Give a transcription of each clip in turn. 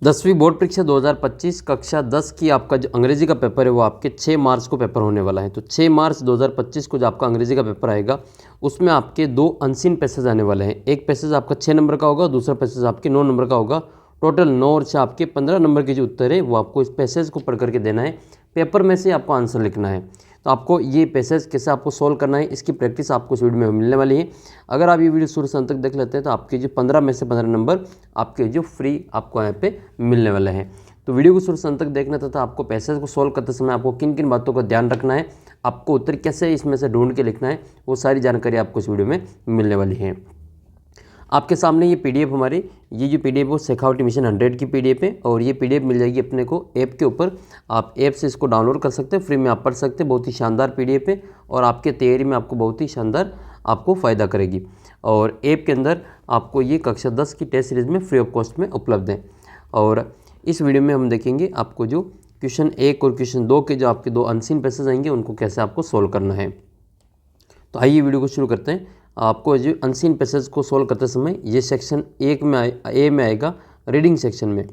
10वीं बोर्ड परीक्षा 2025 कक्षा 10 की आपका जो अंग्रेजी का पेपर है वो आपके 6 मार्च को पेपर होने वाला है। तो 6 मार्च 2025 को जो आपका अंग्रेजी का पेपर आएगा उसमें आपके 2 अनसीन पैसेज आने वाले हैं। एक पैसेज आपका 6 नंबर का होगा, दूसरा पैसेज आपके 9 नंबर का होगा। टोटल 9 और 6 आपके 15 नंबर के जो उत्तर है वो आपको इस पैसेज को पढ़ करके देना है। पेपर में से आपको आंसर लिखना है। तो आपको ये पैसेज कैसे आपको सोल्व करना है इसकी प्रैक्टिस आपको इस वीडियो में मिलने वाली है। अगर आप ये वीडियो शुरू से अंत तक देख लेते हैं तो आपके जो 15 में से 15 नंबर आपके जो फ्री आपको यहाँ पे मिलने वाले हैं। तो वीडियो को शुरू से अंत तक देखना तथा आपको पैसेज को सोल्व करते समय आपको किन किन बातों का ध्यान रखना है, आपको उत्तर कैसे इसमें से ढूंढ के लिखना है, वो सारी जानकारी आपको इस वीडियो में मिलने वाली है। आपके सामने ये पीडीएफ हमारी ये जो पीडीएफ वो शेखावटी मिशन 100 की पीडीएफ है और ये पीडीएफ मिल जाएगी अपने को ऐप के ऊपर। आप ऐप से इसको डाउनलोड कर सकते हैं, फ्री में आप पढ़ सकते हैं। बहुत ही शानदार पीडीएफ है और आपके तैयारी में आपको बहुत ही शानदार आपको फ़ायदा करेगी। और ऐप के अंदर आपको ये कक्षा 10 की टेस्ट सीरीज़ में फ्री ऑफ कॉस्ट में उपलब्ध है। और इस वीडियो में हम देखेंगे आपको जो क्वेश्चन 1 और क्वेश्चन 2 के जो आपके 2 अनसीन पैसेज आएंगे उनको कैसे आपको सोल्व करना है। तो आइए वीडियो को शुरू करते हैं। आपको जो अनसीन पैसेज को सोल्व करते समय ये सेक्शन 1 में ए में आएगा, रीडिंग सेक्शन में।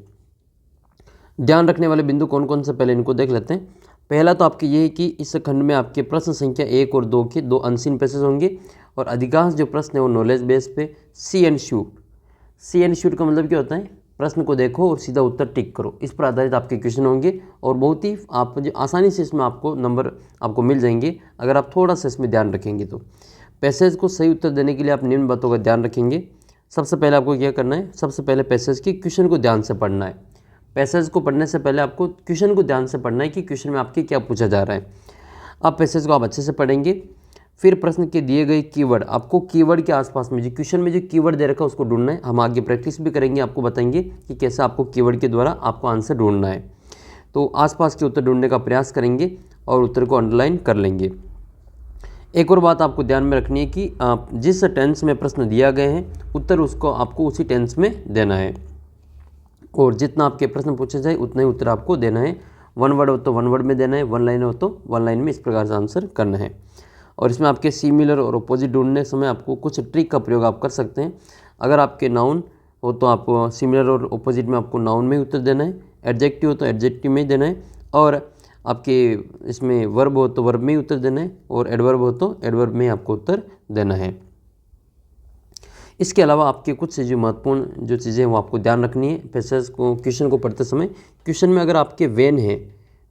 ध्यान रखने वाले बिंदु कौन कौन से पहले इनको देख लेते हैं। पहला तो आपके ये है कि इस खंड में आपके प्रश्न संख्या 1 और 2 के 2 अनसीन पैसेज होंगे और अधिकांश जो प्रश्न है वो नॉलेज बेस पे see and shoot. See and shoot का मतलब क्या होता है, प्रश्न को देखो और सीधा उत्तर टिक करो, इस पर आधारित आपके क्वेश्चन होंगे और बहुत ही आप जो आसानी से इसमें आपको नंबर आपको मिल जाएंगे अगर आप थोड़ा सा इसमें ध्यान रखेंगे। तो पैसेज को सही उत्तर देने के लिए आप निम्न बातों का ध्यान रखेंगे। सबसे पहले आपको क्या करना है, सबसे पहले पैसेज के क्वेश्चन को ध्यान से पढ़ना है। पैसेज को पढ़ने से पहले आपको क्वेश्चन को ध्यान से पढ़ना है कि क्वेश्चन में आपके क्या पूछा जा रहा है। अब पैसेज को आप अच्छे से पढ़ेंगे, फिर प्रश्न के दिए गए कीवर्ड, आपको कीवर्ड के आसपास में जो क्वेश्चन में जो कीवर्ड दे रखा है उसको ढूंढना है। हम आगे प्रैक्टिस भी करेंगे, आपको बताएंगे कि कैसे आपको कीवर्ड के द्वारा आपको आंसर ढूंढना है। तो आसपास के उत्तर ढूंढने का प्रयास करेंगे और उत्तर को अंडरलाइन कर लेंगे। एक और बात आपको ध्यान में रखनी है कि जिस टेंस में प्रश्न दिया गए हैं उत्तर उसको आपको उसी टेंस में देना है और जितना आपके प्रश्न पूछे जाए उतना ही उत्तर आपको देना है। 1 वर्ड हो तो 1 वर्ड में देना है, 1 लाइन हो तो 1 लाइन में इस प्रकार से आंसर करना है। और इसमें आपके सिमिलर और अपोजिट ढूंढने समय आपको कुछ ट्रिक का प्रयोग आप कर सकते हैं। अगर आपके नाउन हो तो आप सिमिलर और अपोजिट में आपको नाउन में ही उत्तर देना है, एडजेक्टिव हो तो एडजेक्टिव में ही देना है और आपके इसमें वर्ब हो तो वर्ब में ही उत्तर देना है और एडवर्ब हो तो एडवर्ब में ही आपको उत्तर देना है। इसके अलावा आपके कुछ जो महत्वपूर्ण जो चीज़ें हैं वो आपको ध्यान रखनी है पैसेज को क्वेश्चन को पढ़ते समय। क्वेश्चन में अगर आपके वेन है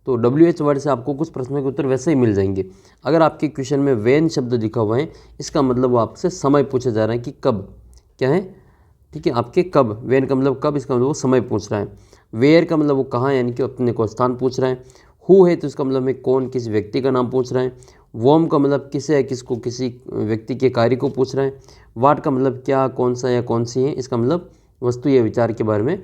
तो WH वर्ड से आपको कुछ प्रश्नों के उत्तर वैसे ही मिल जाएंगे। अगर आपके क्वेश्चन में वेन शब्द लिखा हुआ है इसका मतलब वो आपसे समय पूछा जा रहा है कि कब, क्या है, ठीक है, आपके कब, वेन का मतलब कब, इसका मतलब वो समय पूछ रहा है। वेयर का मतलब वो कहाँ, यानी कि अपने को स्थान पूछ रहा है। हु है तो इसका मतलब में कौन, किसी व्यक्ति का नाम पूछ रहा है। वॉम का मतलब किसे है, किसको, किसी व्यक्ति के कार्य को पूछ रहा है। वाट का मतलब क्या, कौन सा या कौन सी है, इसका मतलब वस्तु या विचार के बारे में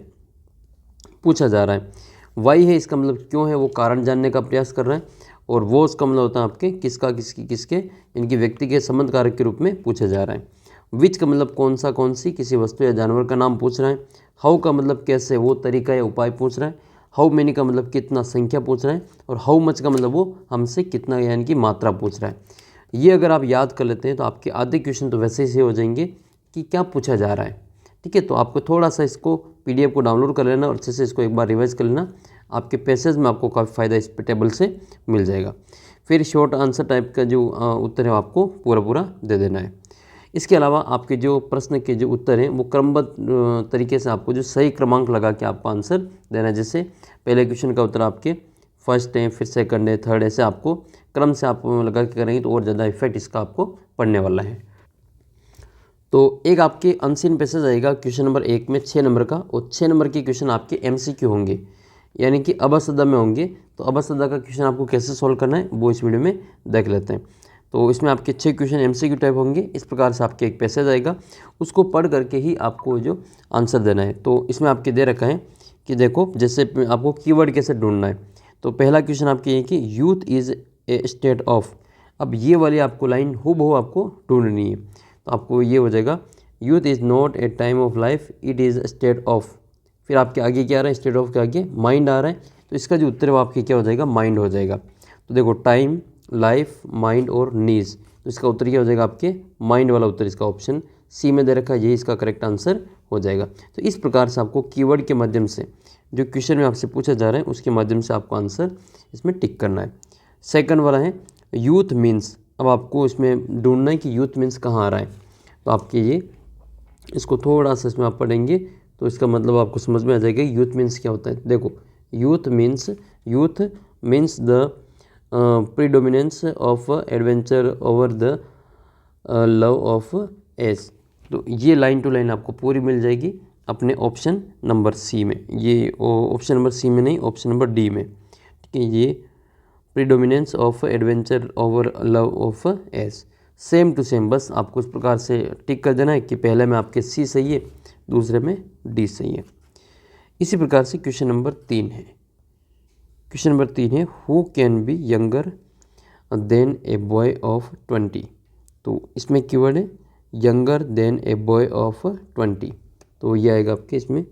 पूछा जा रहा है। वाई है इसका मतलब क्यों है, वो कारण जानने का प्रयास कर रहा है। और वो उसका मतलब होता है आपके किसका, किसकी, किसके, इनकी व्यक्ति के संबंध कारक के रूप में पूछा जा रहा है। विच का मतलब कौन सा, कौन सी, किसी वस्तु या जानवर का नाम पूछ रहा है। हाउ का मतलब कैसे, वो तरीका या उपाय पूछ रहा है। हाउ मैनी का मतलब कितना, संख्या पूछ रहा है। और हाउ मच का मतलब वो हमसे कितना यानी कि मात्रा पूछ रहा है। ये अगर आप याद कर लेते हैं तो आपके आधे क्वेश्चन तो वैसे ही हो जाएंगे कि क्या पूछा जा रहा है। ठीक है, तो आपको थोड़ा सा इसको PDF को डाउनलोड कर लेना और अच्छे से इसको एक बार रिवाइज कर लेना। आपके पैसेज में आपको काफ़ी फ़ायदा इस टेबल से मिल जाएगा। फिर शॉर्ट आंसर टाइप का जो उत्तर है आपको पूरा पूरा दे देना है। इसके अलावा आपके जो प्रश्न के जो उत्तर हैं वो क्रमबद्ध तरीके से आपको जो सही क्रमांक लगा के आपको आंसर देना है। जैसे पहले क्वेश्चन का उत्तर आपके फर्स्ट है, फिर सेकंड है, थर्ड, ऐसे आपको क्रम से आप लगा के करेंगे तो और ज़्यादा इफेक्ट इसका आपको पड़ने वाला है। तो एक आपके अनसीन पैसेज आएगा क्वेश्चन नंबर 1 में 6 नंबर का और 6 नंबर के क्वेश्चन आपके MCQ होंगे यानी कि अबसदा में होंगे। तो अबसदा का क्वेश्चन आपको कैसे सॉल्व करना है वो इस वीडियो में देख लेते हैं। तो इसमें आपके 6 क्वेश्चन MCQ टाइप होंगे। इस प्रकार से आपके एक पैसेज आएगा, उसको पढ़ करके ही आपको जो आंसर देना है। तो इसमें आपके दे रखा है कि देखो जैसे आपको कीवर्ड कैसे ढूंढना है। तो पहला क्वेश्चन आपके ये कि youth is a state of. अब ये वाली आपको लाइन हूबहू आपको ढूंढनी है। तो आपको ये हो जाएगा youth is not a time of life, it is state of. फिर आपके आगे क्या आ रहा है, स्टेट ऑफ के आगे माइंड आ रहा है। तो इसका जो उत्तर है वो आपके क्या हो जाएगा, माइंड हो जाएगा। तो देखो टाइम, लाइफ, माइंड और नीज, तो इसका उत्तर क्या हो जाएगा आपके माइंड वाला उत्तर। इसका ऑप्शन C में दे रखा है, यही इसका करेक्ट आंसर हो जाएगा। तो इस प्रकार से आपको कीवर्ड के माध्यम से जो क्वेश्चन में आपसे पूछा जा रहा है उसके माध्यम से आपको आंसर इसमें टिक करना है। सेकंड वाला है यूथ मीन्स। अब आपको इसमें ढूंढना है कि यूथ मीन्स कहाँ आ रहा है। तो आपके ये इसको थोड़ा सा इसमें आप पढ़ेंगे तो इसका मतलब आपको समझ में आ जाएगा यूथ मीन्स क्या होता है। देखो youth means the predominance of adventure over the love of age. तो ये लाइन टू लाइन आपको पूरी मिल जाएगी अपने ऑप्शन नंबर सी में, ये ऑप्शन नंबर सी में नहीं, ऑप्शन नंबर डी में। ठीक है, ये predominance of adventure over love of age, same to same. बस आपको इस प्रकार से टिक कर देना है कि पहले में आपके सी सही है, दूसरे में डी सही है। इसी प्रकार से क्वेश्चन नंबर 3 है। क्वेश्चन नंबर 3 है who can be younger than a boy of 20। तो इसमें कीवर्ड है younger than a boy of 20। तो ये आएगा आपके इसमें।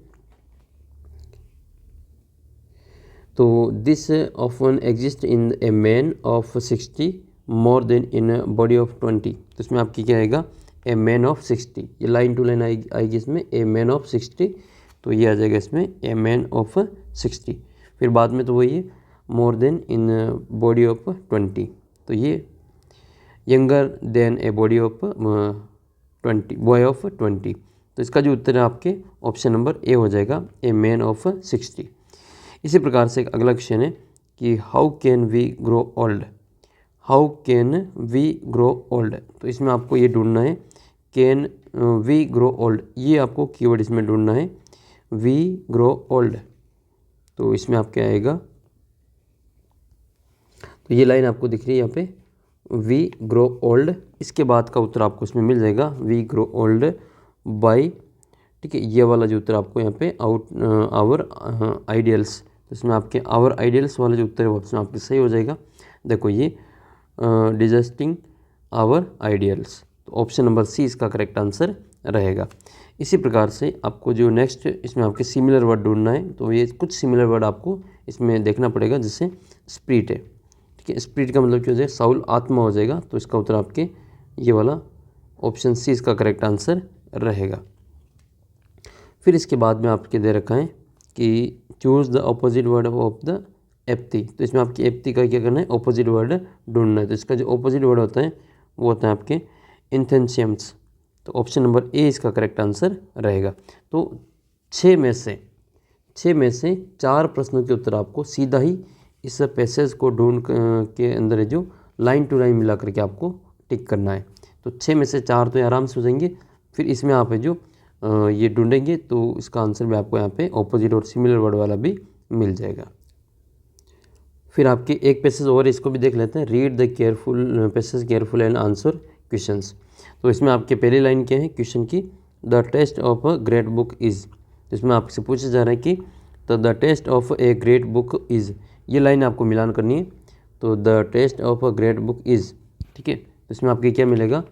तो this often exist in a man of 60 more then in body of 20। तो इसमें आपकी क्या आएगा ए मैन ऑफ 60। ये लाइन टू लाइन आएगी इसमें ए मैन ऑफ 60। तो ये आ जाएगा इसमें ए मैन ऑफ 60। फिर बाद में तो वही है more then in body of 20। तो ये younger than a body of 20 boy of 20। तो इसका जो उत्तर है आपके ऑप्शन नंबर ए हो जाएगा ए मैन ऑफ 60। इसी प्रकार से एक अगला क्वेश्चन है कि how can we grow old. How can we grow old. तो इसमें आपको ये ढूंढना है कैन वी ग्रो ओल्ड, ये आपको कीवर्ड इसमें ढूंढना है वी ग्रो ओल्ड। तो इसमें आप क्या आएगा, तो ये लाइन आपको दिख रही है यहाँ पे वी ग्रो ओल्ड। इसके बाद का उत्तर आपको इसमें मिल जाएगा वी ग्रो ओल्ड बाय। ठीक है, ये वाला जो उत्तर आपको यहाँ पे आवर आइडियल्स। तो इसमें आपके आवर आइडियल्स वाला जो उत्तर है वो इसमें आपके सही हो जाएगा। देखो ये डिजस्टिंग आवर आइडियल्स। तो ऑप्शन नंबर सी इसका करेक्ट आंसर रहेगा। इसी प्रकार से आपको जो नेक्स्ट इसमें आपके सिमिलर वर्ड ढूंढना है, तो ये कुछ सिमिलर वर्ड आपको इसमें देखना पड़ेगा। जैसे स्प्रिट है, ठीक है, स्प्रिट का मतलब क्या हो जाएगा साउल आत्मा हो जाएगा। तो इसका उत्तर आपके ये वाला ऑप्शन सी इसका करेक्ट आंसर रहेगा। फिर इसके बाद में आपके दे रखा है कि choose the opposite word of the empty. तो इसमें आपकी एप्टी का क्या करना है, अपोजिट वर्ड ढूंढना है। तो इसका जो अपोजिट वर्ड होता है वो होता है आपके इंथेंशियम्स। तो ऑप्शन नंबर ए इसका करेक्ट आंसर रहेगा। तो 6 में से 4 प्रश्नों के उत्तर आपको सीधा ही इस पैसेज को ढूंढ के अंदर जो लाइन टू लाइन मिला करके आपको टिक करना है। तो 6 में से 4 तो ये आराम से हो जाएंगे। फिर इसमें आप जो ये ढूंढेंगे तो इसका आंसर भी आपको यहाँ पे ऑपोजिट और सिमिलर वर्ड वाला भी मिल जाएगा। फिर आपके एक पैसेज और इसको भी देख लेते हैं, read the careful passage careful and answer questions. तो इसमें आपके पहली लाइन क्या है क्वेश्चन की, the test of a great book is. इसमें आपसे पूछा जा रहा है कि तो the test of a great book is, ये लाइन आपको मिलान करनी है। तो the test of a great book is, ठीक है, तो इसमें आपके क्या मिलेगा,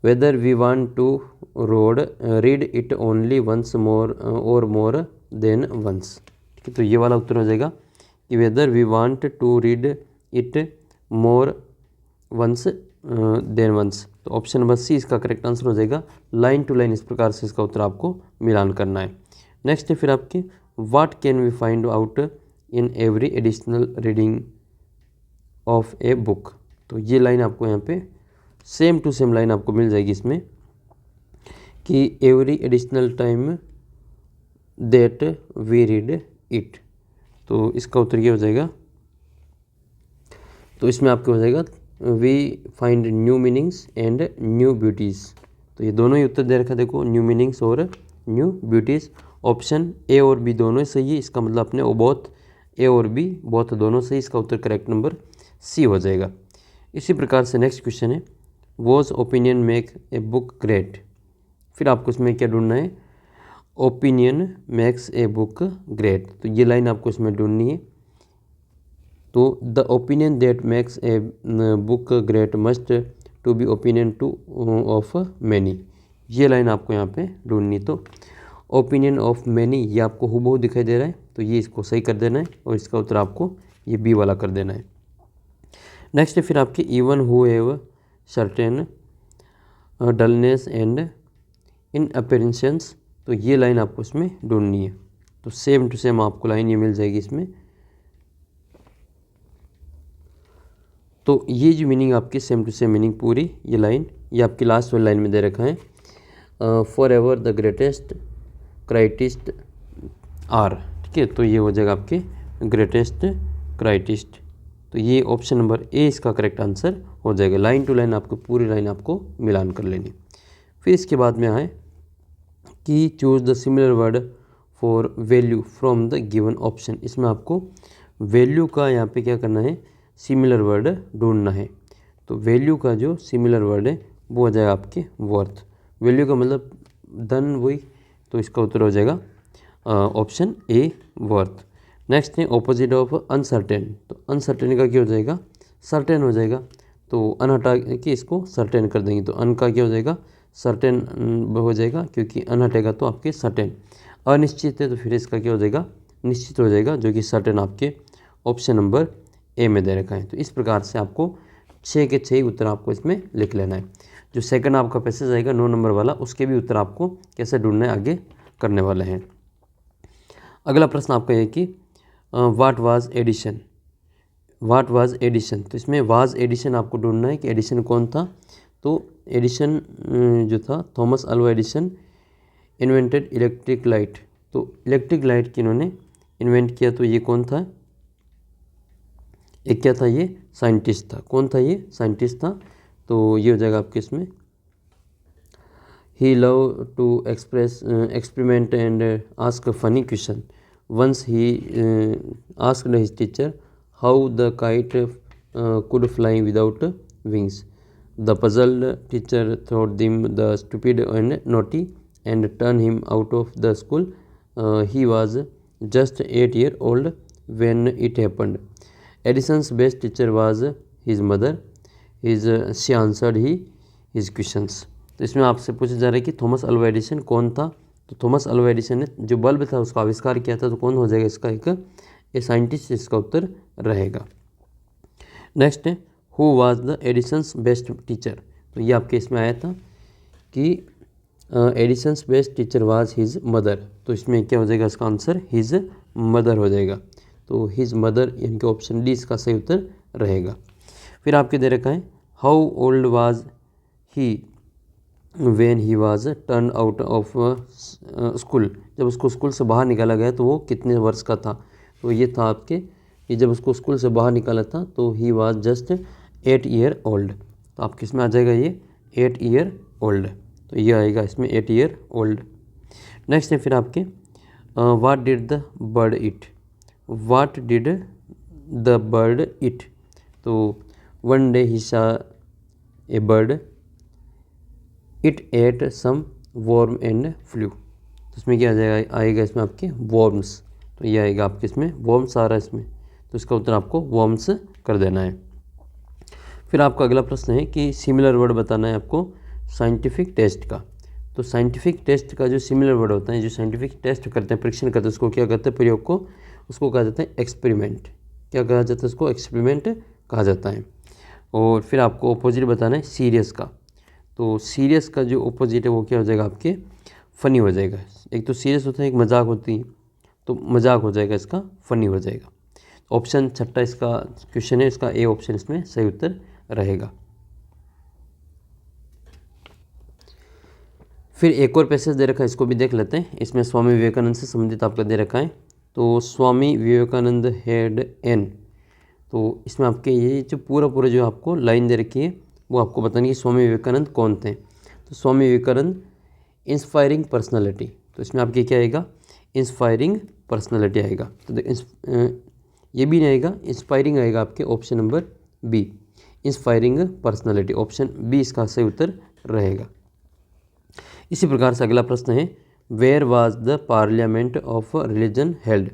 whether we want to read it only once more और मोर देन वंस। ठीक है, तो ये वाला उत्तर हो जाएगा कि whether we want to read it more once than once. तो ऑप्शन नंबर सी इसका करेक्ट आंसर हो जाएगा। लाइन टू लाइन इस प्रकार से इसका उत्तर आपको मिलान करना है। नेक्स्ट है फिर आपके what can we find out in every additional reading of a book. तो ये लाइन आपको यहाँ पे सेम टू सेम लाइन आपको मिल जाएगी इसमें कि every additional time that we read it. तो इसका उत्तर ये हो जाएगा, तो इसमें आपको हो जाएगा we find new meanings and new beauties. तो ये दोनों ही उत्तर दे रखा, देखो न्यू मीनिंग्स और न्यू ब्यूटीज़। ऑप्शन ए और बी दोनों ही सही है, इसका मतलब अपने वो बोथ ए और बी बोथ दोनों सही, इसका उत्तर करेक्ट नंबर सी हो जाएगा। इसी प्रकार से नेक्स्ट क्वेश्चन है was opinion make a book great. फिर आपको इसमें क्या ढूंढना है, opinion makes a book great. तो ये लाइन आपको इसमें ढूंढनी है। तो the opinion that makes a book great must to be opinion to of many. ये लाइन आपको यहाँ पे ढूंढनी। तो ओपिनियन ऑफ मैनी ये आपको हूबहू दिखाई दे रहा है, तो ये इसको सही कर देना है और इसका उत्तर आपको ये बी वाला कर देना है। नेक्स्ट है फिर आपके even who have certain dullness and in appearances. तो ये लाइन आपको इसमें ढूंढनी है। तो सेम टू सेम आपको लाइन ये मिल जाएगी इसमें। तो ये जो मीनिंग आपकी सेम टू सेम मीनिंग पूरी ये लाइन ये आपकी लास्ट वाली लाइन में दे रखा है, for ever the greatest critics are. ठीक है, तो ये हो जाएगा आपके ग्रेटेस्ट क्राइटिस्ट। तो ये ऑप्शन नंबर ए इसका करेक्ट आंसर हो जाएगा। लाइन टू लाइन आपको पूरी लाइन आपको मिलान कर लेनी। फिर इसके बाद में आए कि choose the similar word for value from the given option. इसमें आपको वैल्यू का यहाँ पे क्या करना है, सिमिलर वर्ड ढूंढना है। तो वैल्यू का जो सिमिलर वर्ड है वो हो जाएगा आपके वर्थ। वैल्यू का मतलब धन वही, तो इसका उत्तर हो जाएगा ऑप्शन ए वर्थ। नेक्स्ट है ऑपोजिट ऑफ अनसर्टेन। तो अनसर्टेन का क्या हो जाएगा, सर्टेन हो जाएगा। तो अन हटा के इसको सर्टेन कर देंगे, तो अन का क्या हो जाएगा, सर्टेन हो जाएगा, क्योंकि अन हटेगा तो आपके सर्टेन। अनिश्चित है तो फिर इसका क्या हो जाएगा, निश्चित हो जाएगा, जो कि सर्टेन आपके ऑप्शन नंबर ए में दे रखा है। तो इस प्रकार से आपको 6 के 6 उत्तर आपको इसमें लिख लेना है। जो सेकंड आपका पैसेज आएगा 9 नंबर वाला, उसके भी उत्तर आपको कैसे ढूंढना है आगे करने वाले हैं। अगला प्रश्न आपका ये कि what was edition. What was edition, तो इसमें वाज एडिशन आपको ढूंढना है कि एडिशन कौन था। तो एडिशन जो था, Thomas Alva Edison invented electric light. तो इलेक्ट्रिक लाइट किन्होंने इन्वेंट किया, तो ये कौन था, एक क्या था, ये साइंटिस्ट था। कौन था, ये साइंटिस्ट था। तो ये हो जाएगा आपके इसमें, he love to experiment and ask funny question. Once he asked his teacher how the kite could fly without wings. The puzzled teacher thought him the stupid and naughty and turn him out of the school. He was just 8 years old when it happened. Edison's best teacher was his mother. She answered his questions. तो इसमें आपसे पूछा जा रहा है कि Thomas Alva Edison कौन था। तो थॉमस अल्वा एडिसन ने जो बल्ब था उसका आविष्कार किया था, तो कौन हो जाएगा इसका एक ए साइंटिस्ट, इसका उत्तर रहेगा। नेक्स्ट है who was the Edison's best teacher. तो ये आपके इसमें आया था कि Edison's best teacher was his mother. तो इसमें क्या हो जाएगा, इसका आंसर हिज मदर हो जाएगा। तो हिज मदर यानी कि ऑप्शन डी इसका सही उत्तर रहेगा। फिर आपके दे रखा है how old was he when he was turn out of school. जब उसको स्कूल से बाहर निकाला गया तो वो कितने वर्ष का था। तो ये था आपके, ये जब उसको स्कूल से बाहर निकाला था तो he was just 8 year old. तो आपके इसमें आ जाएगा ये 8 ईयर ओल्ड। तो ये आएगा इसमें 8 ईयर ओल्ड। नेक्स्ट है फिर आपके what did the bird eat. What did the bird eat. तो one day he saw a bird eat at some worm and flew. तो इसमें क्या आ जाएगा, आएगा इसमें आपके वर्म्स। तो ये आएगा आपके इसमें वर्म्स आ रहा है इसमें, तो इसका उत्तर आपको वर्म्स कर देना है। फिर आपका अगला प्रश्न है कि सिमिलर वर्ड बताना है आपको साइंटिफिक टेस्ट का। तो साइंटिफिक टेस्ट का जो सिमिलर वर्ड होता है, जो साइंटिफिक टेस्ट करते हैं, परीक्षण करते हैं, उसको क्या कहते हैं, प्रयोग को, उसको कहा जाता है एक्सपेरिमेंट। क्या कहा जाता है, उसको एक्सपेरिमेंट कहा जाता है। और फिर आपको ऑपोजिट बताना है सीरियस का। तो सीरियस का जो ऑपोजिट है वो क्या हो जाएगा आपके फ़नी हो जाएगा। एक तो सीरियस होता है, एक मजाक होती है, तो मजाक हो जाएगा, इसका फ़नी हो जाएगा। ऑप्शन छठा इसका क्वेश्चन है, इसका ए ऑप्शन इसमें सही उत्तर रहेगा। फिर एक और पैसेज दे रखा है, इसको भी देख लेते हैं। इसमें स्वामी विवेकानंद से संबंधित आपका दे रखा है। तो स्वामी विवेकानंद हैड एन। तो इसमें आपके ये जो पूरा जो आपको लाइन दे रखी है वो आपको बतानी है कि स्वामी विवेकानंद कौन थे। तो स्वामी विवेकानंद इंस्पायरिंग पर्सनालिटी। तो इसमें आपके क्या आएगा, इंस्पायरिंग पर्सनालिटी आएगा। तो ये भी नहीं आएगा, इंस्पायरिंग आएगा आपके option number B, inspiring personality. Option B इसका सही उत्तर रहेगा। इसी प्रकार से अगला प्रश्न है where was the parliament of religion held.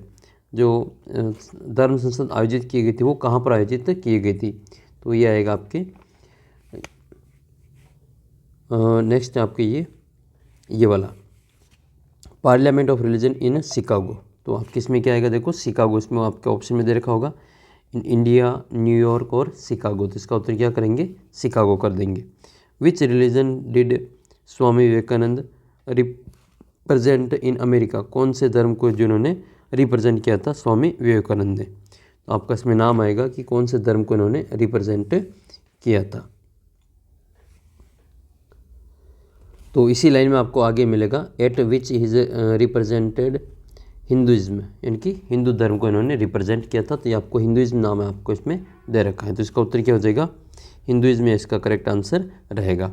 जो धर्म संसद आयोजित की गई थी वो कहाँ पर आयोजित की गई थी। तो ये आएगा आपके नेक्स्ट आपके ये वाला parliament of religion in Chicago. तो आपके इसमें क्या आएगा, देखो शिकागो इसमें आपके ऑप्शन में दे रखा होगा, इन इंडिया, न्यूयॉर्क और शिकागो। तो इसका उत्तर क्या करेंगे, शिकागो कर देंगे। Which religion did Swami Vivekananda present in America, कौन से धर्म को जिन्होंने रिप्रेजेंट किया था? स्वामी विवेकानंद ने। तो आपका इसमें नाम आएगा कि कौन से धर्म को इन्होंने रिप्रेजेंट किया था। तो इसी लाइन में आपको आगे मिलेगा eight which is represented Hinduism, यानी कि हिंदू धर्म को इन्होंने रिप्रेजेंट किया था। तो ये आपको हिंदुइज्म नाम है आपको इसमें दे रखा है। तो इसका उत्तर क्या हो जाएगा? हिंदुइज्म में इसका करेक्ट आंसर रहेगा।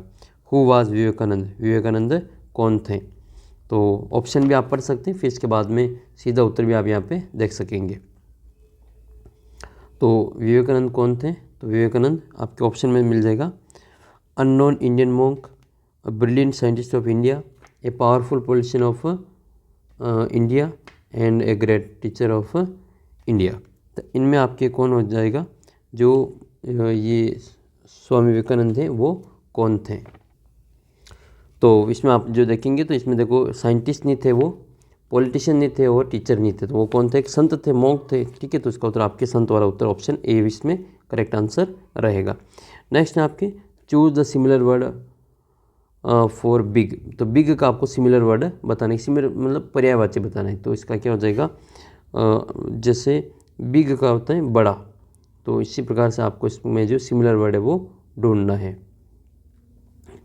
हु वाज विवेकानंद, विवेकानंद कौन थे? तो ऑप्शन भी आप पढ़ सकते हैं, फिर इसके बाद में सीधा उत्तर भी आप यहाँ पे देख सकेंगे। तो विवेकानंद कौन थे? तो विवेकानंद आपके ऑप्शन में मिल जाएगा unknown Indian monk, a brilliant scientist of India, a powerful politician of India and a great teacher of India। तो इनमें आपके कौन हो जाएगा? जो ये स्वामी विवेकानंद थे वो कौन थे? तो इसमें आप जो देखेंगे तो इसमें देखो साइंटिस्ट नहीं थे वो, पॉलिटिशियन नहीं थे और टीचर नहीं थे। तो वो कौन थे? एक संत थे, मॉन्क थे। ठीक है, तो इसका उत्तर आपके संत वाला उत्तर ऑप्शन ए इसमें करेक्ट आंसर रहेगा। नेक्स्ट है आपके choose the similar word for big. तो बिग का आपको सिमिलर वर्ड बताना है, सिमिलर मतलब पर्यायवाची बताना है। तो इसका क्या हो जाएगा? जैसे बिग का होता है बड़ा, तो इसी प्रकार से आपको इसमें जो सिमिलर वर्ड है वो ढूंढना है।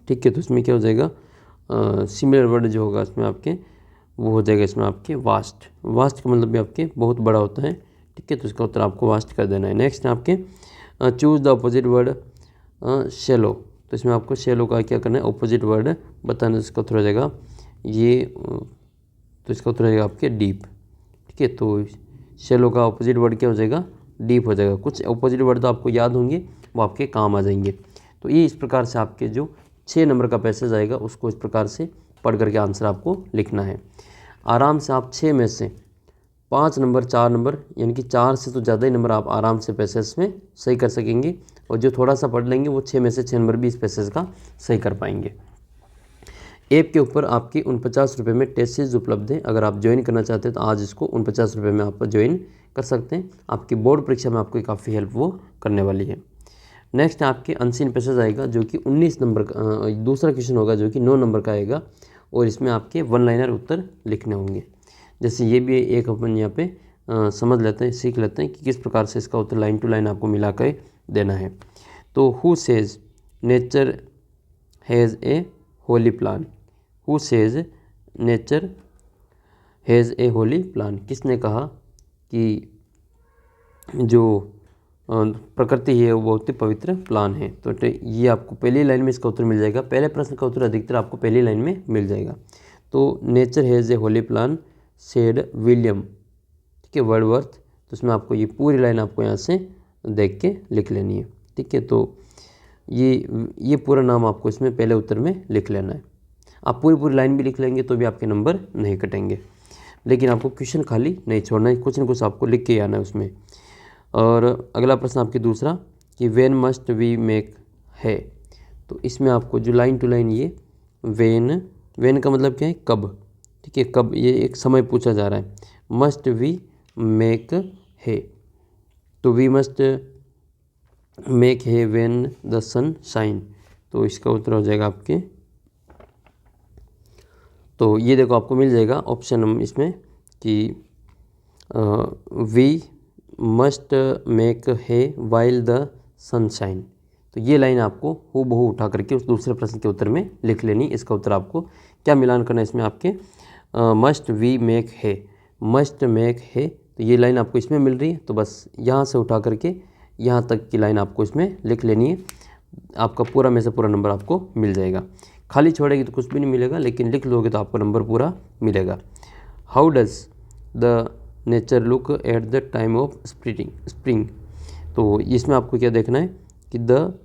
ठीक है, तो इसमें क्या हो जाएगा? सिमिलर वर्ड जो होगा इसमें आपके वो हो जाएगा इसमें आपके वास्ट। वास्ट का मतलब भी आपके बहुत बड़ा होता है। ठीक है, तो इसका उत्तर आपको वास्ट कर देना है। नेक्स्ट है आपके choose the opposite word shallow. तो इसमें आपको शैलो का क्या करना है? ऑपोजिट वर्ड बताना। इसका उत्तर हो जाएगा ये, तो इसका उत्तर हो जाएगा आपके डीप। ठीक है, तो शैलो का ऑपोजिट वर्ड क्या हो जाएगा? डीप हो जाएगा। कुछ ऑपोजिट वर्ड तो आपको याद होंगे, वो आपके काम आ जाएंगे। तो ये इस प्रकार से आपके जो 6 नंबर का पैसेज आएगा उसको इस प्रकार से पढ़ करके आंसर आपको लिखना है। आराम से आप 6 में से 5 नंबर, 4 नंबर, यानी कि 4 से तो ज़्यादा ही नंबर आप आराम से पैसेज में सही कर सकेंगे। और जो थोड़ा सा पढ़ लेंगे वो 6 में से 6 नंबर भी इस पैसेज का सही कर पाएंगे। ऐप के ऊपर आपकी 49 रुपये में टेस्ट सीरीज उपलब्ध है। अगर आप ज्वाइन करना चाहते हैं तो आज इसको 49 रुपये में आप ज्वाइन कर सकते हैं। आपकी बोर्ड परीक्षा में आपको काफ़ी हेल्प वो करने वाली है। नेक्स्ट आपके अनसीन पैसेज आएगा जो कि 19 नंबर का दूसरा क्वेश्चन होगा जो कि 9 नंबर का आएगा। और इसमें आपके 1 लाइनर उत्तर लिखने होंगे। जैसे ये भी एक अपन यहाँ पे समझ लेते हैं, सीख लेते हैं कि किस प्रकार से इसका उत्तर लाइन टू लाइन आपको मिला कर देना है। तो who says nature has a Holi plan, who says nature has a Holi plan, किसने कहा कि जो प्रकृति है वो बहुत ही पवित्र प्लान है। तो ये आपको पहली लाइन में इसका उत्तर मिल जाएगा। पहले प्रश्न का उत्तर अधिकतर आपको पहली लाइन में मिल जाएगा। तो nature has a Holi plan said William, ठीक है, वर्डवर्थ। तो इसमें आपको ये पूरी लाइन आपको यहाँ से देख के लिख लेनी है। ठीक है, तो ये पूरा नाम आपको इसमें पहले उत्तर में लिख लेना है। आप पूरी लाइन भी लिख लेंगे तो भी आपके नंबर नहीं कटेंगे, लेकिन आपको क्वेश्चन खाली नहीं छोड़ना है, कुछ न कुछ आपको लिख के आना है उसमें। और अगला प्रश्न आपकी दूसरा कि व्हेन मस्ट वी मेक है। तो इसमें आपको जो लाइन टू लाइन ये व्हेन का मतलब क्या है? कब। ठीक है, कब, ये एक समय पूछा जा रहा है। मस्ट वी मेक है, तो वी मस्ट मेक है व्हेन द सन शाइन। तो इसका उत्तर हो जाएगा आपके, तो ये देखो आपको मिल जाएगा ऑप्शन इसमें कि वी मस्ट मेक है वाइल द सनशाइन। तो ये लाइन आपको हूबहू उठा करके उस दूसरे प्रश्न के उत्तर में लिख लेनी। इसका उत्तर आपको क्या मिलान करना है इसमें आपके मस्ट वी मेक है, मस्ट मेक है। तो ये लाइन आपको इसमें मिल रही है, तो बस यहाँ से उठा करके यहाँ तक की लाइन आपको इसमें लिख लेनी है। आपका पूरा में से पूरा नंबर आपको मिल जाएगा। खाली छोड़ेगी तो कुछ भी नहीं मिलेगा, लेकिन लिख लोगे तो आपको नंबर पूरा मिलेगा। How does the nature look at the time of spring. तो इसमें आपको क्या देखना है कि the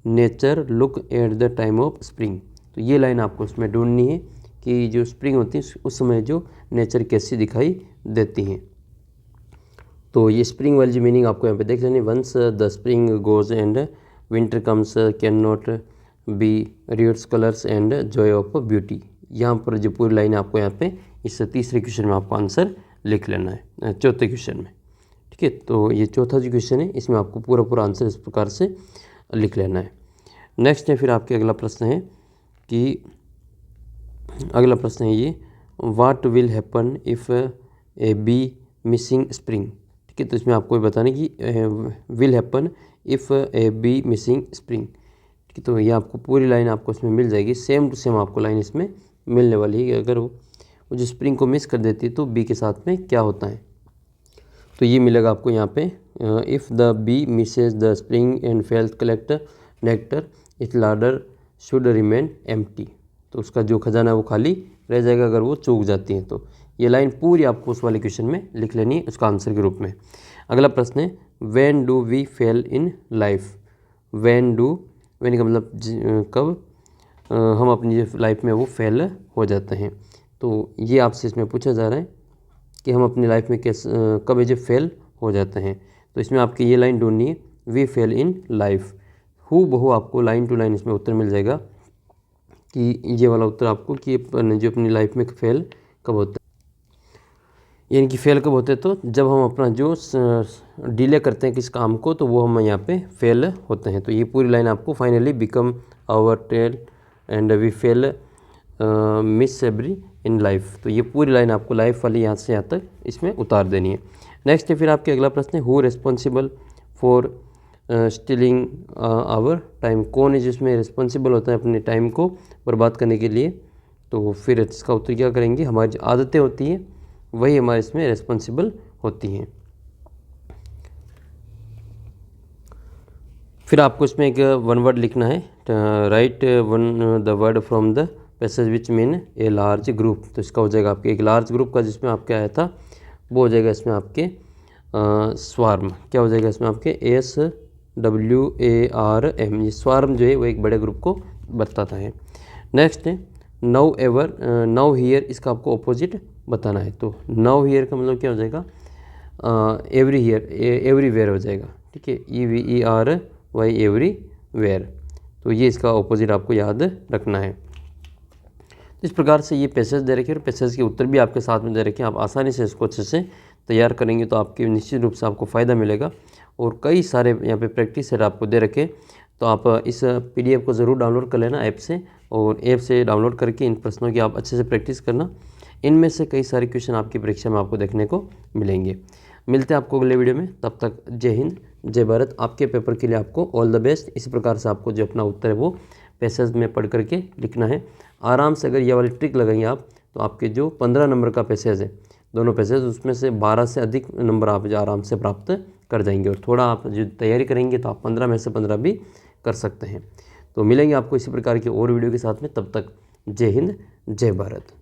nature look at the time of spring. तो ये लाइन आपको इसमें ढूंढनी है कि जो स्प्रिंग होती है उस समय जो नेचर कैसी दिखाई देती हैं। तो ये स्प्रिंग वाली जो मीनिंग आपको यहाँ पे देख लेनी। Once the spring goes and winter comes can not be rears colours and joy of beauty. यहाँ पर जो पूरी लाइन आपको यहाँ पे इस तीसरे क्वेश्चन में आपको आंसर लिख लेना है, चौथे क्वेश्चन में। ठीक है, तो ये चौथा जो क्वेश्चन है इसमें आपको पूरा आंसर इस प्रकार से लिख लेना है। नेक्स्ट है फिर आपके अगला प्रश्न है कि अगला प्रश्न है ये what will happen if A B missing spring. ठीक है, तो इसमें आपको बताना कि will happen if A B missing spring. ठीक है, तो ये आपको पूरी लाइन आपको इसमें मिल जाएगी, सेम टू सेम आपको लाइन इसमें मिलने वाली है कि अगर वो जो स्प्रिंग को मिस कर देती है तो बी के साथ में क्या होता है। तो ये मिलेगा आपको यहाँ पे, if the bee misses the spring and fails collect nectar it larder should remain empty. तो उसका जो खजाना है वो खाली रह जाएगा अगर वो चूक जाती है। तो ये लाइन पूरी आपको उस वाले क्वेश्चन में लिख लेनी है उसका आंसर के रूप में। अगला प्रश्न है, when do we fail in life. When का मतलब कब हम अपनी लाइफ में वो फेल हो जाते हैं। तो ये आपसे इसमें पूछा जा रहा है कि हम अपनी लाइफ में कैसे कब जो फेल हो जाते हैं। तो इसमें आपकी ये लाइन ढूंढनी है, वी फेल इन लाइफ। हूबहू आपको लाइन टू लाइन इसमें उत्तर मिल जाएगा कि ये वाला उत्तर आपको कि जो अपनी लाइफ में फेल कब होता है, यानी कि फेल कब होते हैं तो जब हम अपना जो डिले करते हैं किस काम को तो वो हम यहाँ पे फेल होते हैं। तो ये पूरी लाइन आपको finally become our tale and we fail miss every in life. तो ये पूरी लाइन आपको लाइफ वाली यहाँ से यहाँ तक इसमें उतार देनी है। नेक्स्ट है फिर आपके अगला प्रश्न है, who responsible for stealing our time. कौन है जिसमें रिस्पॉन्सिबल होता है अपने टाइम को बर्बाद करने के लिए। तो फिर इसका उत्तर क्या करेंगे, हमारी जो आदतें होती हैं वही हमारे इसमें रिस्पॉन्सिबल होती हैं। फिर आपको इसमें एक वन वर्ड लिखना है, right one the word from the passage which mean a large group. तो इसका हो जाएगा आपके एक लार्ज ग्रुप का जिसमें आपके आया था वो हो जाएगा इसमें आपके स्वार्म। क्या हो जाएगा इसमें आपके SWARM। ये स्वार्म जो है वो एक बड़े ग्रुप को बताता है। नेक्स्ट है नाउ एवर नाउ हियर, इसका आपको ऑपोजिट बताना है। तो नाउ हियर का मतलब क्या हो जाएगा, एवरी हियर एवरीवेयर हो जाएगा। ठीक है, EVERY एवरीवेयर। तो ये इसका ऑपोजिट आपको याद रखना है। तो इस प्रकार से ये पैसेज दे रखे और पैसेज के उत्तर भी आपके साथ में दे रखे। आप आसानी से इसको अच्छे से तैयार करेंगे तो आपके निश्चित रूप से आपको फ़ायदा मिलेगा। और कई सारे यहाँ पे प्रैक्टिस सेट आपको दे रखे, तो आप इस PDF को ज़रूर डाउनलोड कर लेना ऐप से, और ऐप से डाउनलोड करके इन प्रश्नों की आप अच्छे से प्रैक्टिस करना। इनमें से कई सारे क्वेश्चन आपकी परीक्षा में आपको देखने को मिलेंगे। मिलते हैं आपको अगले वीडियो में, तब तक जय हिंद जय भारत। आपके पेपर के लिए आपको ऑल द बेस्ट। इसी प्रकार से आपको जो अपना उत्तर है वो पैसेज में पढ़ करके लिखना है आराम से। अगर ये वाली ट्रिक लगाएंगे आप तो आपके जो 15 नंबर का पैसेज है, दोनों पैसेज, उसमें से 12 से अधिक नंबर आप जो आराम से प्राप्त कर जाएंगे। और थोड़ा आप जो तैयारी करेंगे तो आप 15 में से 15 भी कर सकते हैं। तो मिलेंगे आपको इसी प्रकार की और वीडियो के साथ में, तब तक जय हिंद जय भारत।